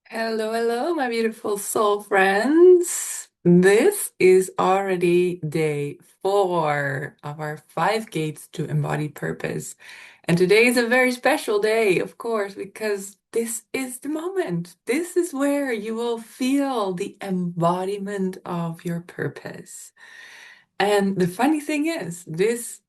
Hello, hello, my beautiful soul friends. This is already day 4 of our 5 gates to embodied purpose. And today is a very special day, of course, because this is the moment. This is where you will feel the embodiment of your purpose. And the funny thing is, this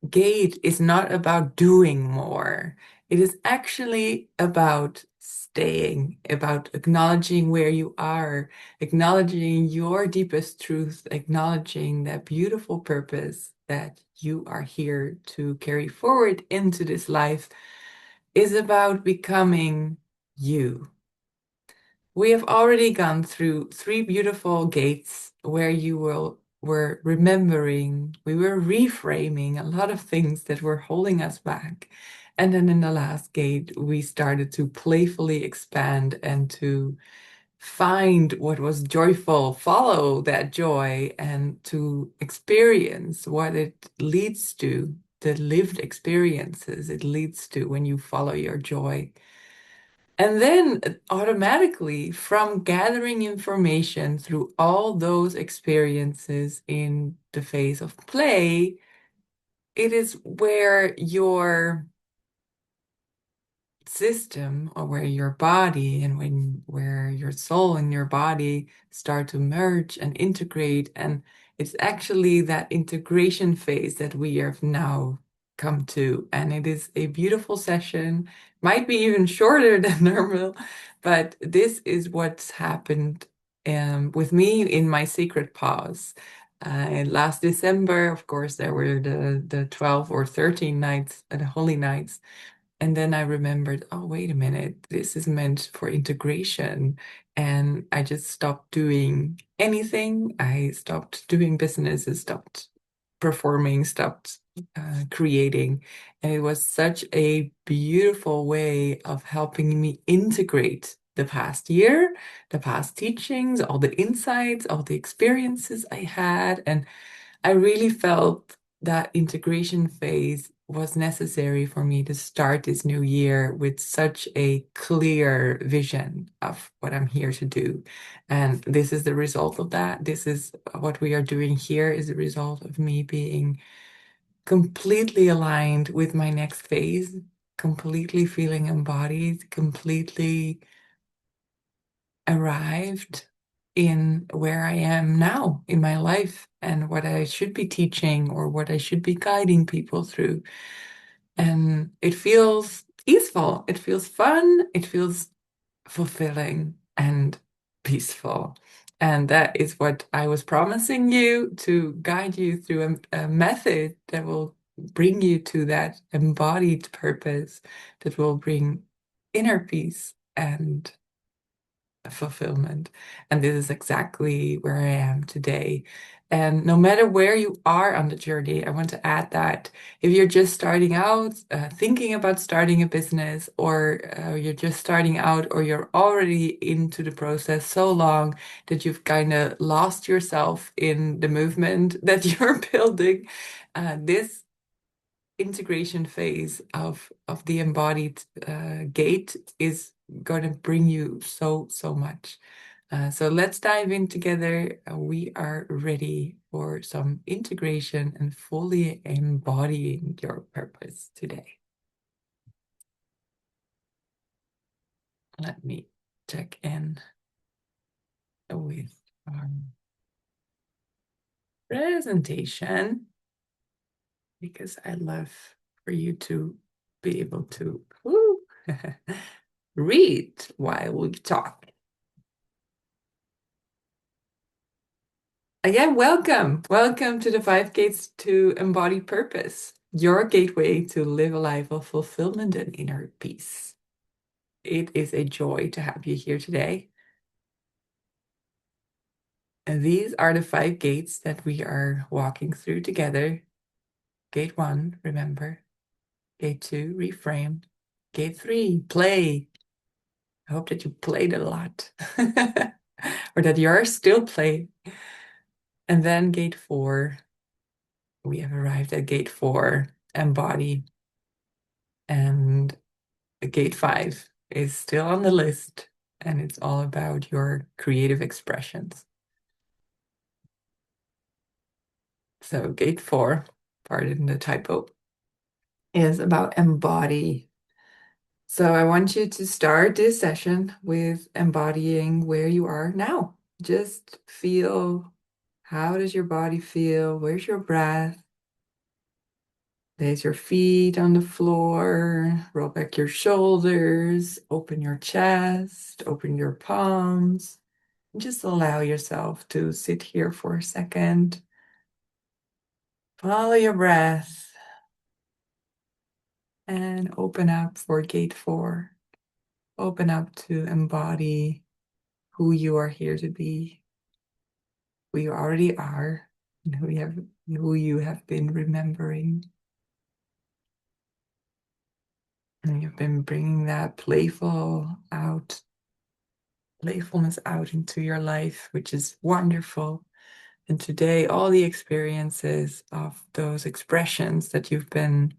gate is not about doing more. It is actually about staying, about acknowledging where you are, acknowledging your deepest truth, acknowledging that beautiful purpose that you are here to carry forward into this life is about becoming you. We have already gone through 3 beautiful gates where were remembering, we were reframing a lot of things that were holding us back. And then in the last gate, we started to playfully expand and to find what was joyful, follow that joy, and to experience what it leads to, the lived experiences it leads to when you follow your joy. And then automatically, from gathering information through all those experiences in the phase of play, it is where your system or where your body and where your soul and your body start to merge and integrate. And it's actually that integration phase that we have now come to. And it is a beautiful session, might be even shorter than normal, but this is what's happened with me in my secret pause. Last December, of course, there were the 12 or 13 nights, the holy nights, and then I remembered, oh, wait a minute, this is meant for integration. And I just stopped doing anything. I stopped doing business, I stopped performing, stopped creating. And it was such a beautiful way of helping me integrate the past year, the past teachings, all the insights, all the experiences I had. And I really felt that integration phase was necessary for me to start this new year with such a clear vision of what I'm here to do. And this is the result of that. This is what we are doing here is a result of me being completely aligned with my next phase, completely feeling embodied, completely arrived in where I am now in my life and what I should be teaching or what I should be guiding people through. And it feels easeful, it feels fun, it feels fulfilling and peaceful. And that is what I was promising you, to guide you through a method that will bring you to that embodied purpose, that will bring inner peace and fulfillment. And this is exactly where I am today. And no matter where you are on the journey, I want to add that if you're just starting out, thinking about starting a business, or you're just starting out, or you're already into the process so long that you've kind of lost yourself in the movement that you're building, this integration phase of the embodied gate is going to bring you so much. So let's dive in together. We are ready for some integration and fully embodying your purpose today. Let me check in with our presentation, because I love for you to be able to read while we talk. Again, welcome. Welcome to the 5 gates to embodied purpose, your gateway to live a life of fulfillment and inner peace. It is a joy to have you here today. And these are the 5 gates that we are walking through together. Gate 1, remember. Gate 2, reframe. Gate 3, play. I hope that you played a lot or that you're still playing. And then gate 4, we have arrived at gate 4, embody. And gate 5 is still on the list. and it's all about your creative expressions. So gate 4, pardon the typo, is about embody. So I want you to start this session with embodying where you are now. Just feel, how does your body feel? Where's your breath? Place your feet on the floor, roll back your shoulders, open your chest, open your palms. Just allow yourself to sit here for a second. Follow your breath and open up for gate 4. Open up to embody who you are here to be, who you already are, and who you have been remembering. And you've been bringing that playfulness out into your life, which is wonderful. And today, all the experiences of those expressions that you've been,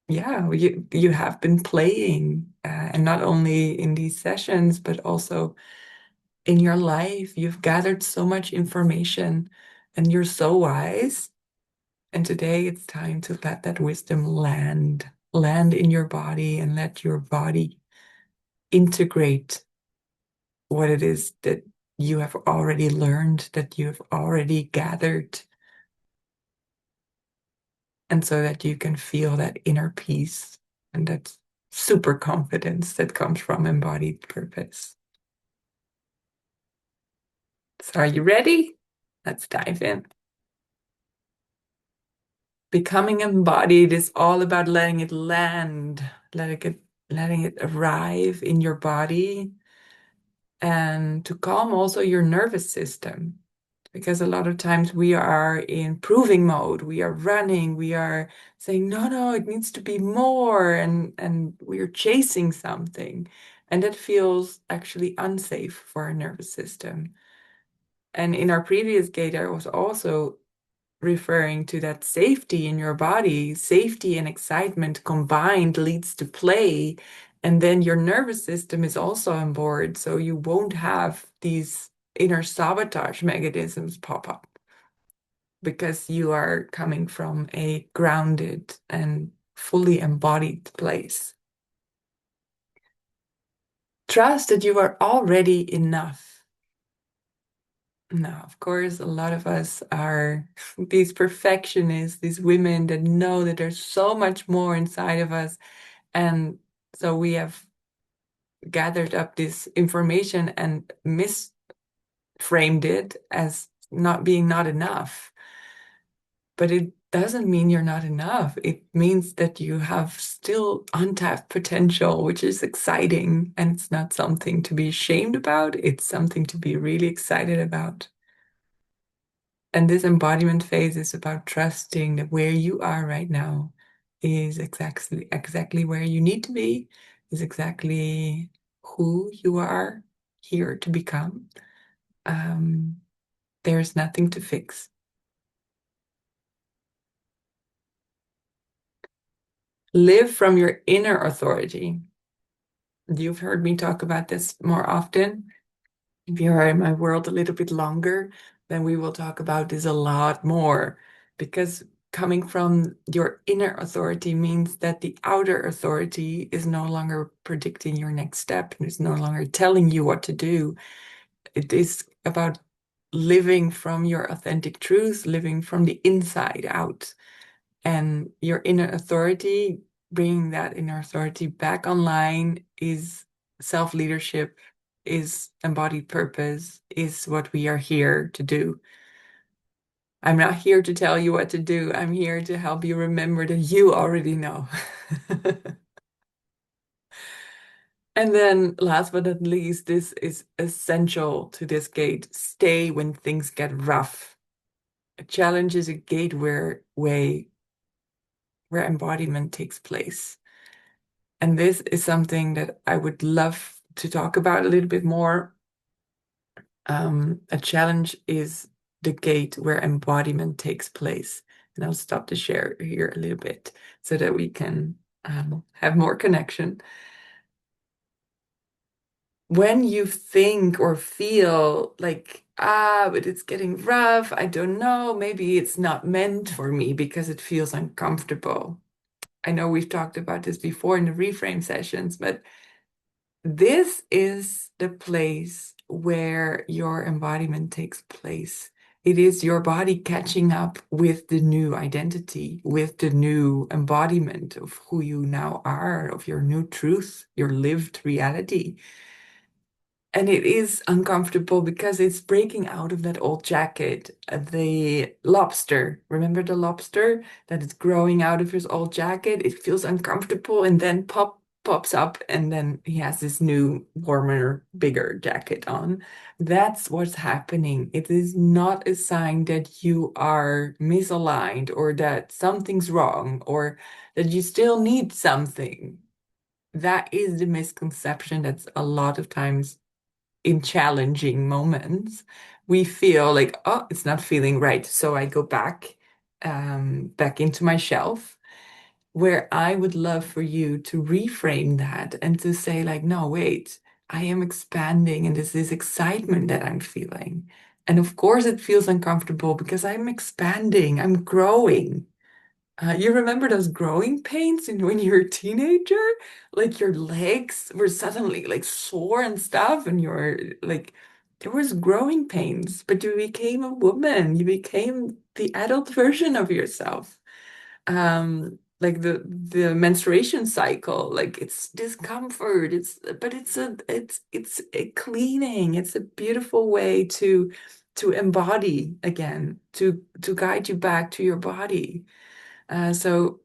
you have been playing, and not only in these sessions, but also in your life. You've gathered so much information and you're so wise. And today it's time to let that wisdom land in your body and let your body integrate what it is that you have already learned, that you have already gathered. And so that you can feel that inner peace and that super confidence that comes from embodied purpose. So are you ready? Let's dive in. Becoming embodied is all about letting it land, letting it arrive in your body, and to calm also your nervous system. Because a lot of times we are in proving mode, we are running, we are saying, no, it needs to be more, and we're chasing something. And that feels actually unsafe for our nervous system. And in our previous gate, I was also referring to that safety in your body. Safety and excitement combined leads to play. And then your nervous system is also on board. So you won't have these inner sabotage mechanisms pop up because you are coming from a grounded and fully embodied place. Trust that you are already enough. Now, of course, a lot of us are these perfectionists, these women that know that there's so much more inside of us. And so we have gathered up this information and misframed it as not being not enough. But it doesn't mean you're not enough. It means that you have still untapped potential, which is exciting. And it's not something to be ashamed about. It's something to be really excited about. And this embodiment phase is about trusting that where you are right now is exactly where you need to be, is exactly who you are here to become. There's nothing to fix. Live from your inner authority. You've heard me talk about this more often. If you are in my world a little bit longer, then we will talk about this a lot more, because coming from your inner authority means that the outer authority is no longer predicting your next step and is no longer telling you what to do. It is about living from your authentic truth, living from the inside out. And your inner authority, bringing that inner authority back online, is self-leadership, is embodied purpose, is what we are here to do. I'm not here to tell you what to do. I'm here to help you remember that you already know. And then last but not least, this is essential to this gate. Stay when things get rough. A challenge is a gateway where embodiment takes place. And this is something that I would love to talk about a little bit more. A challenge is the gate where embodiment takes place. And I'll stop to share here a little bit so that we can have more connection. when you think or feel like, but it's getting rough, I don't know, maybe it's not meant for me because it feels uncomfortable. I know we've talked about this before in the reframe sessions, but this is the place where your embodiment takes place. It is your body catching up with the new identity, with the new embodiment of who you now are, of your new truth, your lived reality. And it is uncomfortable because it's breaking out of that old jacket. The lobster, remember the lobster that is growing out of his old jacket? It feels uncomfortable and then pops up, and then he has this new, warmer, bigger jacket on. That's what's happening. It is not a sign that you are misaligned or that something's wrong or that you still need something. That is the misconception that's a lot of times in challenging moments, we feel like, oh, it's not feeling right. So I go back into my shelf, where I would love for you to reframe that and to say, like, no, wait, I am expanding and this is excitement that I'm feeling. And of course, it feels uncomfortable because I'm expanding, I'm growing. You remember those growing pains when you were a teenager? Like your legs were suddenly like sore and stuff, and you're like, there was growing pains, but you became a woman. You became the adult version of yourself. Like the menstruation cycle, like it's discomfort. It's a cleaning. It's a beautiful way to embody again, to guide you back to your body. So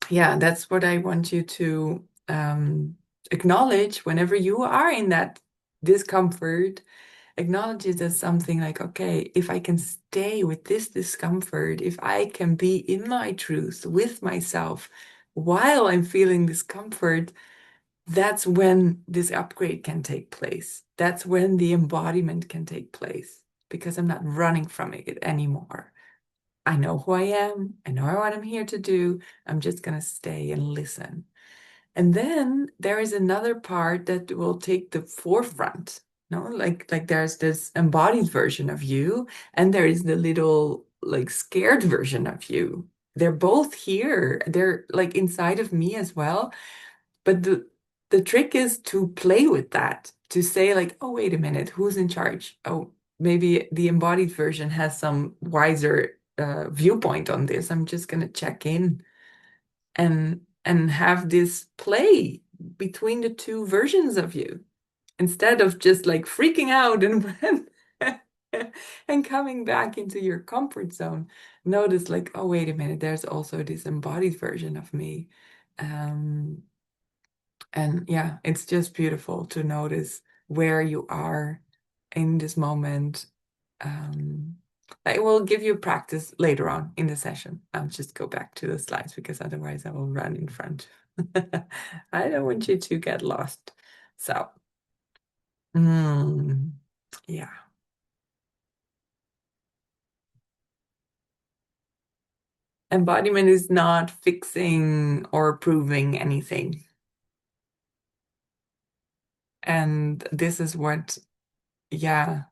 yeah, that's what I want you to acknowledge whenever you are in that discomfort. Acknowledge it as something like, okay, if I can stay with this discomfort, if I can be in my truth with myself while I'm feeling discomfort, that's when this upgrade can take place. That's when the embodiment can take place because I'm not running from it anymore. I know who I am. I know what I'm here to do. I'm just going to stay and listen. And then there is another part that will take the forefront. No, like there's this embodied version of you, and there is the little like scared version of you. They're both here. They're like inside of me as well. But the trick is to play with that, to say like, oh, wait a minute, who's in charge? Oh, maybe the embodied version has some wiser viewpoint on this. I'm just gonna check in and have this play between the two versions of you instead of just like freaking out and and coming back into your comfort zone. Notice like, oh, wait a minute, there's also this embodied version of me. Um, and yeah, it's just beautiful to notice where you are in this moment. Um, I will give you practice later on in the session. I'll just go back to the slides because otherwise I will run in front. I don't want you to get lost. So, mm, yeah, embodiment is not fixing or proving anything. And this is what, yeah,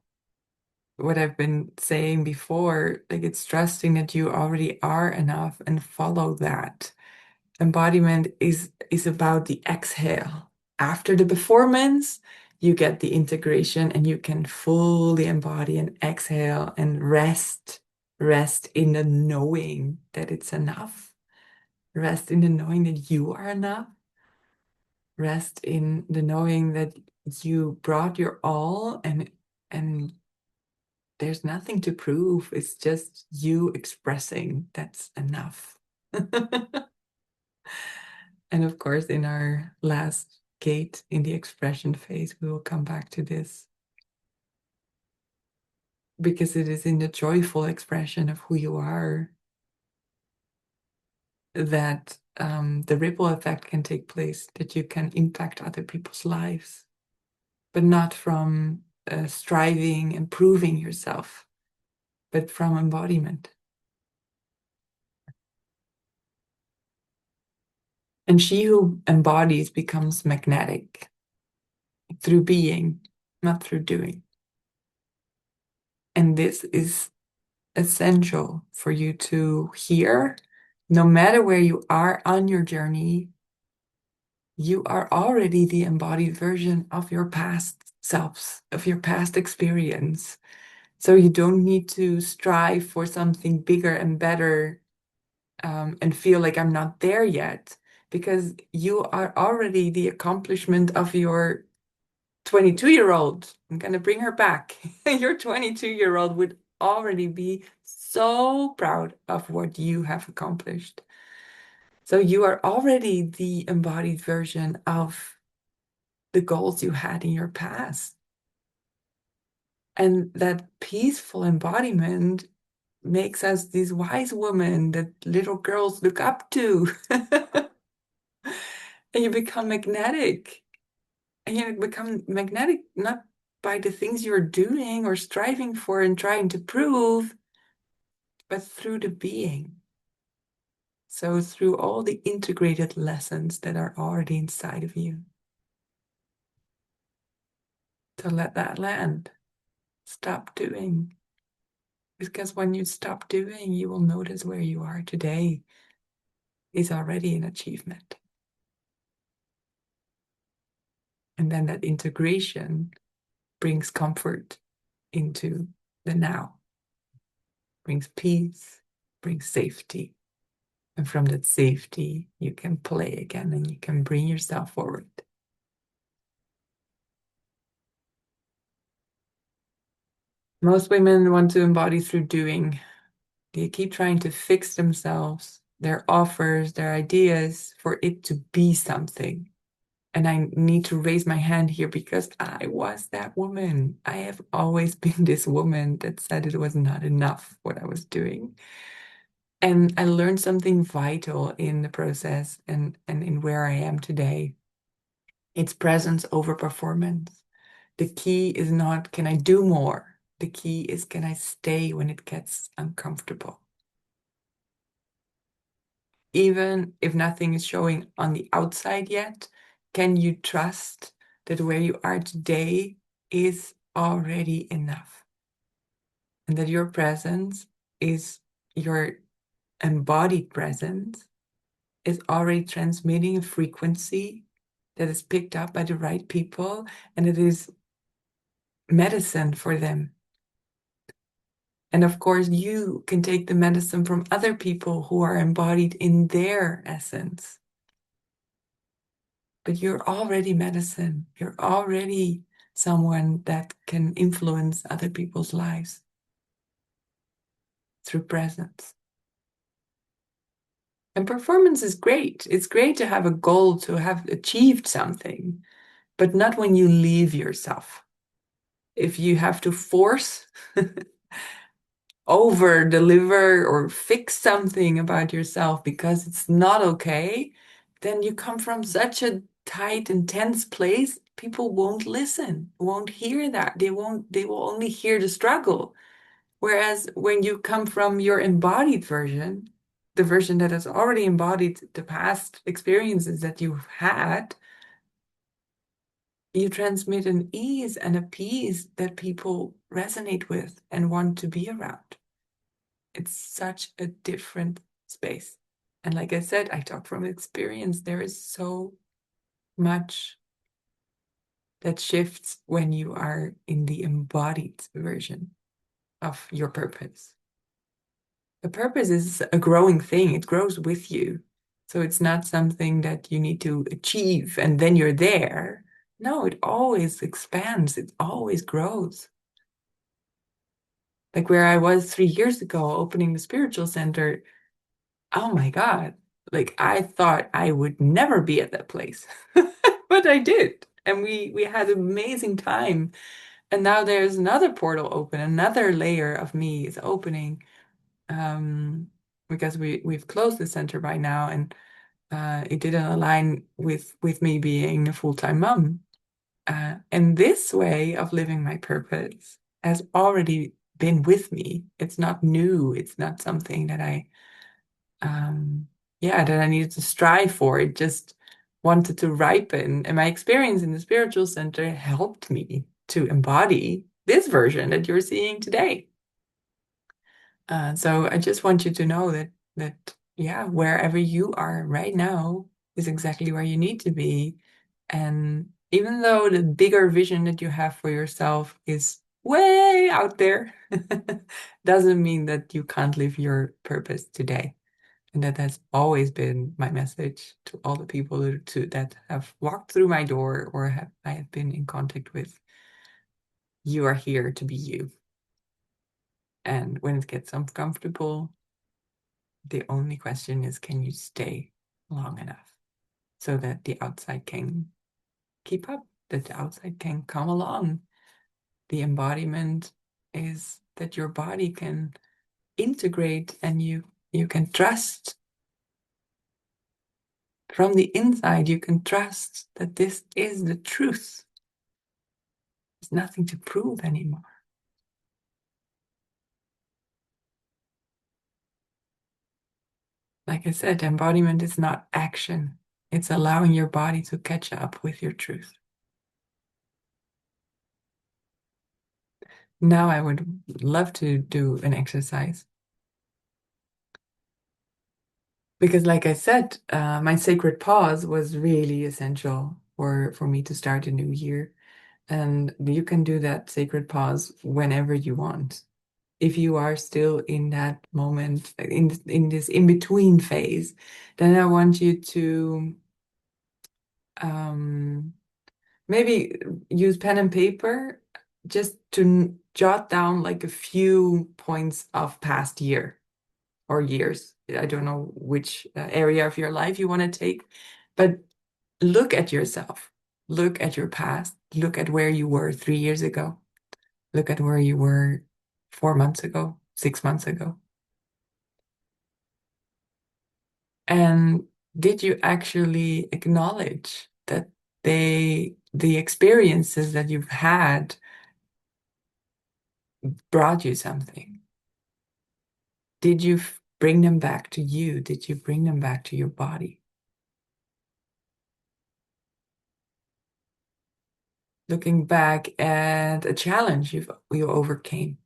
what I've been saying before, like it's trusting that you already are enough and follow that. Embodiment is about the exhale. After the performance, you get the integration and you can fully embody and exhale and rest in the knowing that it's enough. Rest in the knowing that you are enough. Rest in the knowing that you brought your all and there's nothing to prove. It's just you expressing. That's enough. And of course, in our last gate in the expression phase, we will come back to this because it is in the joyful expression of who you are that the ripple effect can take place, that you can impact other people's lives, but not from striving and proving yourself, but from embodiment. And she who embodies becomes magnetic. through being, not through doing. And this is essential for you to hear. No matter where you are on your journey, you are already the embodied version of your past selves, of your past experience. So you don't need to strive for something bigger and better, and feel like I'm not there yet, because you are already the accomplishment of your 22-year-old. I'm going to bring her back. Your 22-year-old would already be so proud of what you have accomplished. So you are already the embodied version of the goals you had in your past. And that peaceful embodiment makes us these wise women that little girls look up to. And you become magnetic. And you become magnetic not by the things you're doing or striving for and trying to prove, but through the being. So through all the integrated lessons that are already inside of you. To let that land. Stop doing. Because when you stop doing, you will notice where you are today is already an achievement. And then that integration brings comfort into the now, brings peace, brings safety. And from that safety, you can play again and you can bring yourself forward. Most women want to embody through doing. They keep trying to fix themselves, their offers, their ideas for it to be something. And I need to raise my hand here because I was that woman. I have always been this woman that said it was not enough what I was doing. And I learned something vital in the process and in where I am today. It's presence over performance. The key is not, can I do more? The key is, can I stay when it gets uncomfortable? Even if nothing is showing on the outside yet, can you trust that where you are today is already enough? And that your presence is your embodied presence is already transmitting a frequency that is picked up by the right people, and it is medicine for them. And of course, you can take the medicine from other people who are embodied in their essence. But you're already medicine. You're already someone that can influence other people's lives through presence. And performance is great. It's great to have a goal, to have achieved something, but not when you leave yourself. If you have to force over deliver or fix something about yourself because it's not okay, then you come from such a tight, intense place, people won't listen, won't hear that. They will only hear the struggle. Whereas when you come from your embodied version, the version that has already embodied the past experiences that you've had, you transmit an ease and a peace that people resonate with and want to be around. It's such a different space. And like I said, I talk from experience. There is so much that shifts when you are in the embodied version of your purpose. The purpose is a growing thing, it grows with you. So it's not something that you need to achieve and then you're there. No, it always expands, it always grows. Like where I was 3 years ago, opening the spiritual center, oh my God, like I thought I would never be at that place, but I did. And we had an amazing time. And now there's another portal open, another layer of me is opening, because we've closed the center by now, and it didn't align with me being a full-time mom. And this way of living my purpose has already been with me. It's not new. It's not something that I needed to strive for. It just wanted to ripen. And my experience in the spiritual center helped me to embody this version that you're seeing today. So I just want you to know that yeah, wherever you are right now is exactly where you need to be. And even though the bigger vision that you have for yourself is way out there, doesn't mean that you can't live your purpose today. And that has always been my message to all the people that have walked through my door or I have been in contact with. You are here to be you. And when it gets uncomfortable, the only question is, can you stay long enough so that the outside can keep up, that the outside can come along? The embodiment is that your body can integrate and you can trust from the inside, you can trust that this is the truth. There's nothing to prove anymore. Like I said, embodiment is not action. It's allowing your body to catch up with your truth. Now I would love to do an exercise. Because like I said, my sacred pause was really essential for me to start a new year. And you can do that sacred pause whenever you want. If you are still in that moment, in this in-between phase, then I want you to um, maybe use pen and paper just to jot down like a few points of past year or years. I don't know which area of your life you want to take, but look at yourself, look at your past, look at where you were 3 years ago, look at where you were 4 months ago, 6 months ago. And did you actually acknowledge that the experiences that you've had brought you something? Did you bring them back to you? Did you bring them back to your body? Looking back at a challenge you overcame,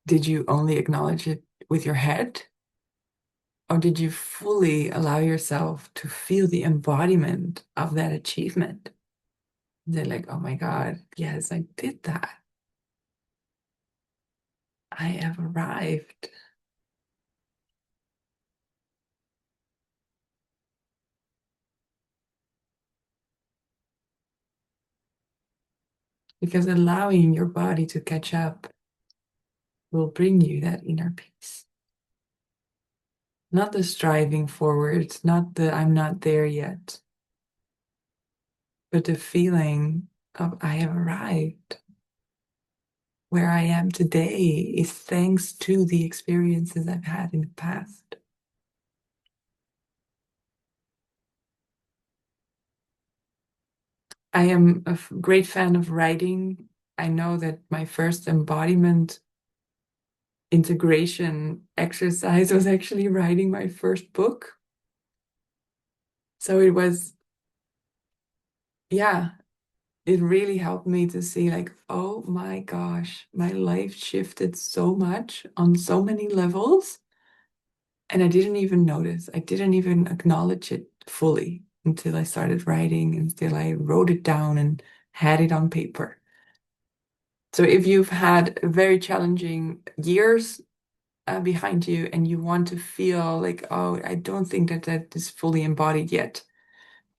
did you only acknowledge it with your head? Or did you fully allow yourself to feel the embodiment of that achievement? They're like, oh my God, yes, I did that. I have arrived. Because allowing your body to catch up will bring you that inner peace. Not the striving forward, not the I'm not there yet, but the feeling of I have arrived. Where I am today is thanks to the experiences I've had in the past. I am a great fan of writing. I know that my first embodiment integration exercise was actually writing my first book. So it was, yeah, it really helped me to see like, oh my gosh, my life shifted so much on so many levels. And I didn't even notice. I didn't even acknowledge it fully until I started writing, until I wrote it down and had it on paper. So if you've had very challenging years behind you and you want to feel like, oh, I don't think that is fully embodied yet,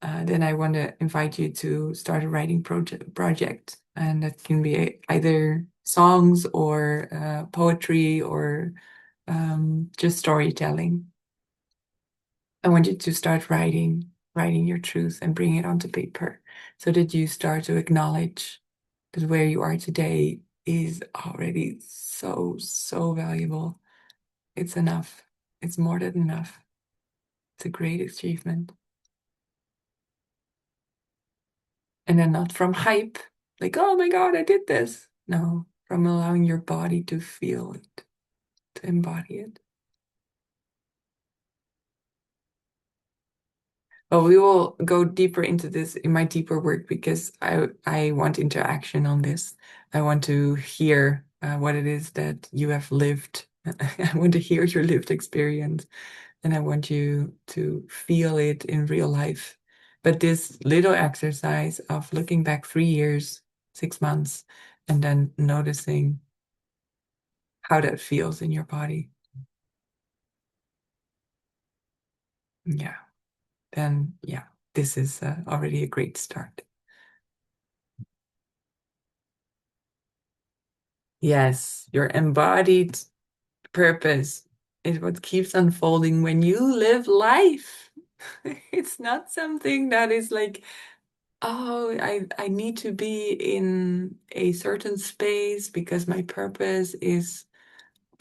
then I want to invite you to start a writing project. And that can be either songs or poetry or just storytelling. I want you to start writing your truth and bring it onto paper so that you start to acknowledge that where you are today is already so, so valuable. It's enough. It's more than enough. It's a great achievement. And then not from hype, like, oh my God, I did this. No, from allowing your body to feel it, to embody it. Well, we will go deeper into this in my deeper work because I want interaction on this. I want to hear what it is that you have lived. I want to hear your lived experience, and I want you to feel it in real life. But this little exercise of looking back 3 years, 6 months, and then noticing how that feels in your body. Yeah, then yeah, this is already a great start. Yes, your embodied purpose is what keeps unfolding when you live life. It's not something that is like, oh, I need to be in a certain space because my purpose is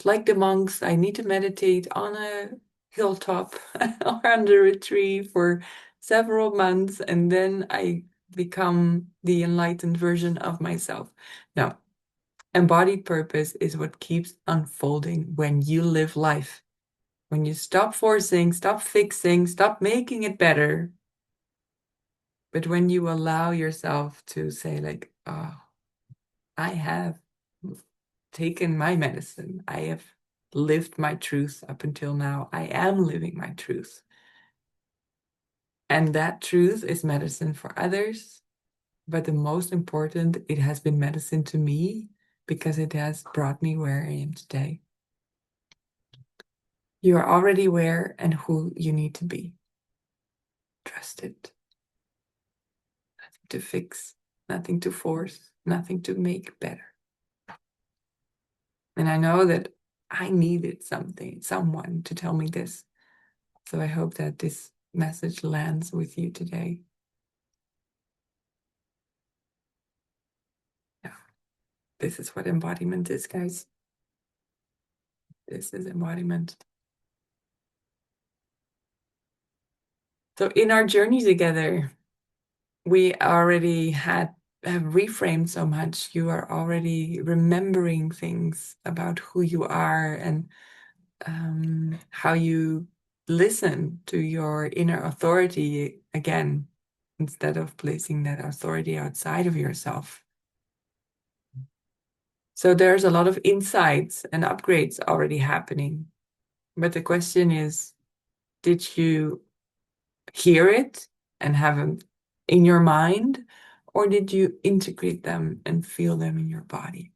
like the monks. I need to meditate on a hilltop or under a tree for several months, and then I become the enlightened version of myself. No, embodied purpose is what keeps unfolding when you live life. When you stop forcing, stop fixing, stop making it better, but when you allow yourself to say, like, oh, I have taken my medicine, I have lived my truth up until now, I am living my truth. And that truth is medicine for others. But the most important, it has been medicine to me because it has brought me where I am today. You are already where and who you need to be. Trust it. Nothing to fix, nothing to force, nothing to make better. And I know that I needed someone to tell me this. So I hope that this message lands with you today. Yeah, this is what embodiment is, guys. This is embodiment. So in our journey together, we already have reframed so much. You are already remembering things about who you are and how you listen to your inner authority again, instead of placing that authority outside of yourself. So there's a lot of insights and upgrades already happening. But the question is, did you hear it and have them in your mind, or did you integrate them and feel them in your body?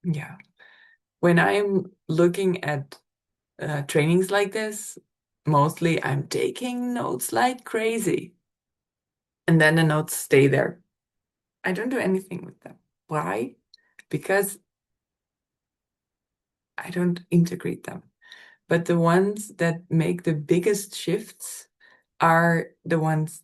Yeah. When I'm looking at trainings like this, mostly I'm taking notes like crazy. And then the notes stay there. I don't do anything with them. Why? Because I don't integrate them. But the ones that make the biggest shifts are the ones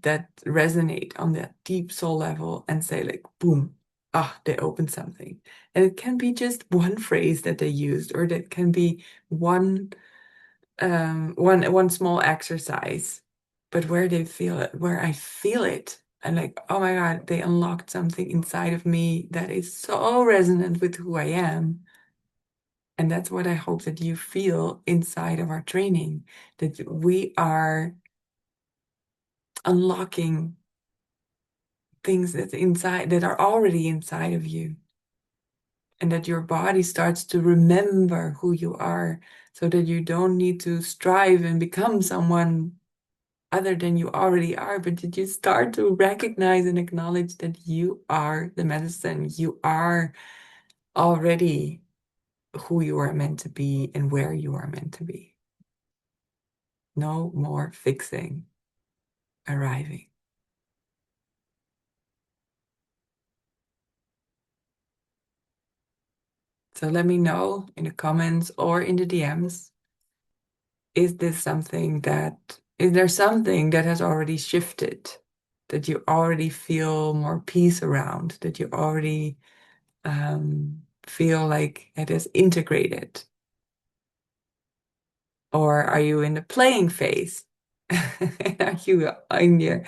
that resonate on that deep soul level and say, like, boom, ah, they opened something. And it can be just one phrase that they used, or that can be one small exercise, but where they feel it, where I feel it, I'm like, oh my God, they unlocked something inside of me that is so resonant with who I am. And that's what I hope that you feel inside of our training, that we are unlocking things that are already inside of you, and that your body starts to remember who you are, so that you don't need to strive and become someone other than you already are, but that you start to recognize and acknowledge that you are the medicine. You are already who you are meant to be and where you are meant to be. No more fixing, arriving. So let me know in the comments or in the DMs, is there something that has already shifted, that you already feel more peace around, that you already feel like it is integrated? Or are you in the playing phase? Are you in your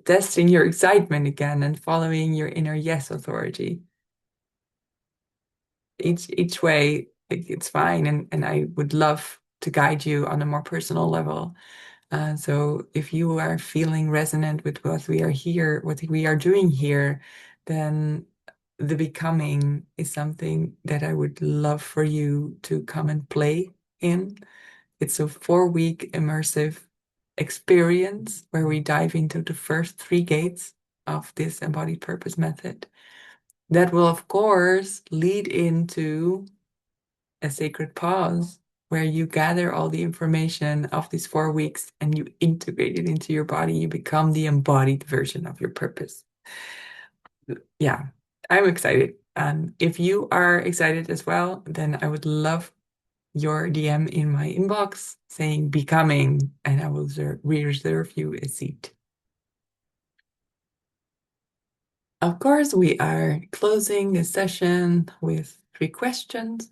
testing your excitement again and following your inner yes authority? Each way, it's fine, and I would love to guide you on a more personal level. So if you are feeling resonant with what we are doing here, then the becoming is something that I would love for you to come and play in. It's a 4-week immersive experience where we dive into the first 3 gates of this embodied purpose method. That will, of course, lead into a sacred pause where you gather all the information of these 4 weeks and you integrate it into your body. You become the embodied version of your purpose. Yeah, I'm excited. And if you are excited as well, then I would love your DM in my inbox saying becoming, and I will reserve you a seat. Of course, we are closing this session with 3 questions.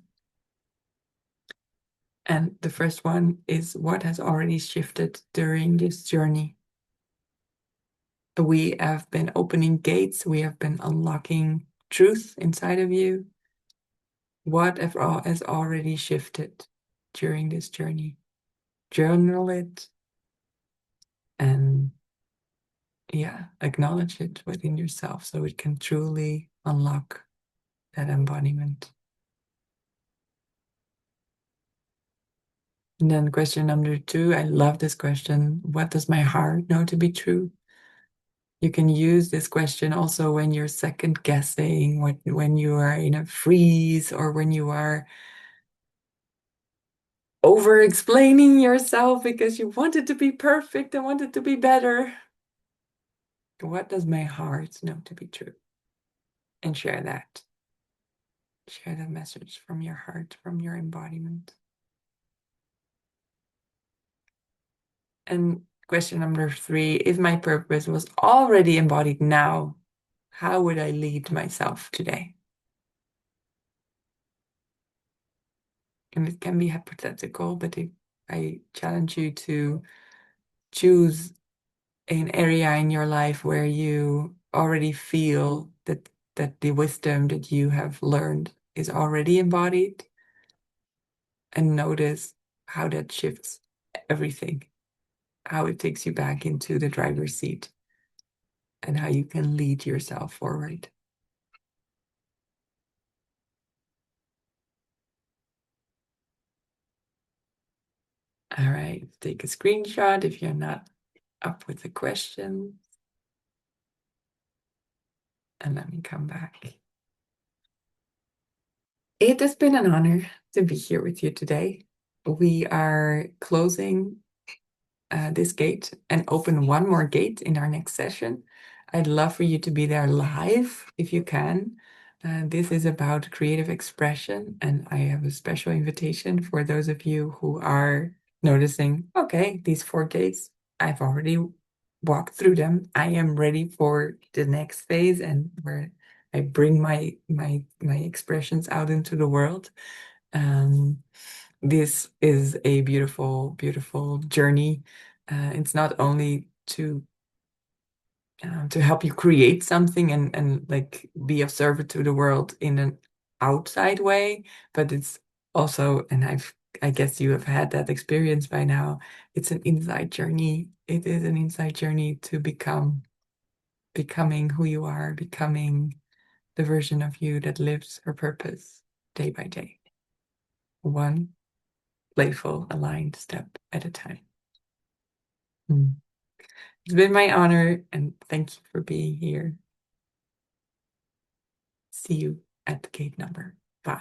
And the first one is, what has already shifted during this journey? We have been opening gates. We have been unlocking truth inside of you. What has already shifted during this journey? Journal it and acknowledge it within yourself so it can truly unlock that embodiment. And then question number 2, I love this question. What does my heart know to be true? You can use this question also when you're second guessing, when you are in a freeze, or when you are over explaining yourself because you want it to be perfect and want it to be better. What does my heart know to be true? And share that. Share that message from your heart, from your embodiment. And question number 3, if my purpose was already embodied now, how would I lead myself today? And it can be hypothetical, but I challenge you to choose an area in your life where you already feel that the wisdom that you have learned is already embodied, and notice how that shifts everything, how it takes you back into the driver's seat, and how you can lead yourself forward. All right, take a screenshot if you're not up with the question. And let me come back. It has been an honor to be here with you today. We are closing this gate and open one more gate in our next session. I'd love for you to be there live if you can. This is about creative expression, and I have a special invitation for those of you who are noticing, okay, these 4 gates, I've already walked through them. I am ready for the next phase, and where I bring my expressions out into the world. This is a beautiful, beautiful journey. It's not only to help you create something and like be of service to the world in an outside way, but it's also, and I guess you have had that experience by now, it's an inside journey. It is an inside journey to becoming who you are, becoming the version of you that lives her purpose day by day. One playful, aligned step at a time. It's been my honor, and thank you for being here. See you at gate number 5.